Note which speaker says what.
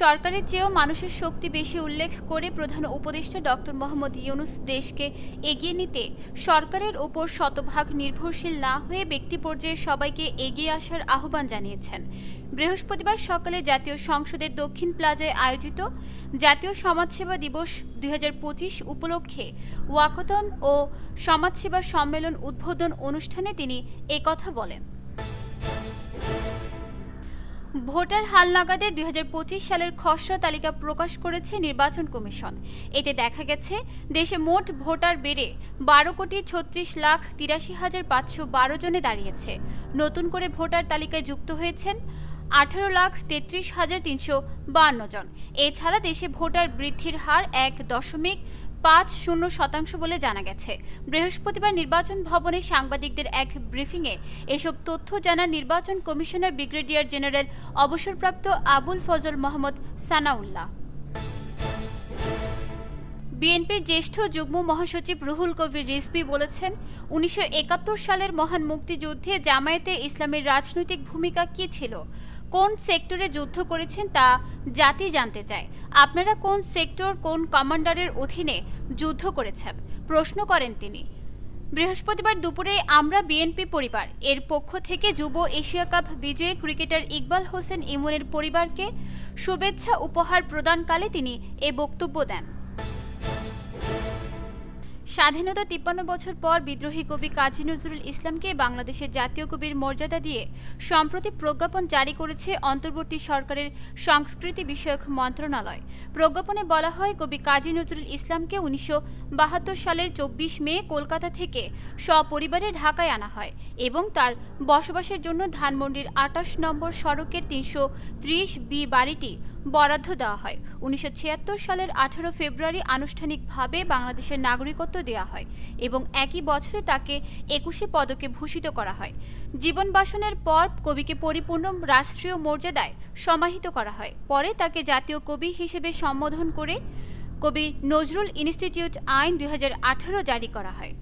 Speaker 1: সরকারের চেয়েও মানুষের শক্তি বেশি উল্লেখ করে প্রধান উপদেষ্টা ডক্টর মোহাম্মদ ইউনূস দেশকে এগিয়ে নিতে সরকারের উপর শতভাগ নির্ভরশীল না হয়ে ব্যক্তি পর্যায়ে সবাইকে এগিয়ে আসার আহ্বান জানিয়েছেন। বৃহস্পতিবার সকালে জাতীয় সংসদের দক্ষিণ প্লাজায় আয়োজিত জাতীয় সমাজসেবা দিবস ২০২৫ উপলক্ষে ওয়াকাথন ও সমাজসেবা সম্মেলন উদ্বোধন অনুষ্ঠানে তিনি একথা বলেন। ভোটার হালনাগাদে ২০২৫ সালের খসড়া তালিকা প্রকাশ করেছে নির্বাচন কমিশন। এতে দেখা গেছে দেশে মোট ভোটার বেড়ে ১২,৩৬,৮৩,৫১২ জনে দাঁড়িয়েছে। নতুন করে ভোটার তালিকায় যুক্ত হয়েছেন ১৮,৩৩,৩৫২ জন। এছাড়া দেশে ভোটার বৃদ্ধির হার ১.৫০% বলে জানা গেছে। বৃহস্পতিবার নির্বাচন ভবনে সাংবাদিকদের এক ব্রিফিংয়ে এসব তথ্য জানান নির্বাচন কমিশনার ব্রিগেডিয়ার জেনারেল অবসরপ্রাপ্ত আবুল ফজল মোহাম্মদ সানাউল্লাহ। বিএনপির জ্যেষ্ঠ যুগ্ম মহাসচিব রুহুল কবির রিজভী বলেছেন, ১৯৭১ সালের মহান মুক্তিযুদ্ধে জামায়াতে ইসলামের রাজনৈতিক ভূমিকা কী ছিল, কোন সেক্টরে যুদ্ধ করেছেন তা জাতি জানতে চায়। আপনারা কোন সেক্টর, কোন কমান্ডারের অধীনে যুদ্ধ করেছেন প্রশ্ন করেন তিনি। বৃহস্পতিবার দুপুরে আমরা বিএনপি পরিবার এর পক্ষ থেকে যুব এশিয়া কাপ বিজয়ী ক্রিকেটার ইকবাল হোসেন ইমনের পরিবারকে শুভেচ্ছা উপহার প্রদানকালে তিনি এ বক্তব্য দেন। স্বাধীনতা ৫৩ বছর পর বিদ্রোহী কবি কাজী নজরুল ইসলামকে বাংলাদেশের জাতীয় কবির মর্যাদা দিয়ে সম্প্রতি প্রজ্ঞাপন জারি করেছে অন্তর্বর্তী সরকারের সংস্কৃতি বিষয়ক মন্ত্রণালয়। প্রজ্ঞাপনে বলা হয়, কবি কাজী নজরুল ইসলামকে ১৯৭২ সালের ২৪ মে কলকাতা থেকে সপরিবারে ঢাকায় আনা হয় এবং তার বসবাসের জন্য ধানমন্ডির ২৮ নম্বর সড়কের ৩৩০ বাড়িটি বরাদ্দ দেওয়া হয়। ১৯৭৬ সালের ১৮ ফেব্রুয়ারি আনুষ্ঠানিকভাবে বাংলাদেশের নাগরিকত্ব দেওয়া হয় এবং একই বছরে তাকে ২১ পদকে ভূষিত করা হয়। জীবন বাসনের পর কবিকে পরিপূর্ণ রাষ্ট্রীয় মর্যাদায় সমাহিত করা হয়। পরে তাকে জাতীয় কবি হিসেবে সম্বোধন করে কবি নজরুল ইনস্টিটিউট আইন ২০১৮ জারি করা হয়।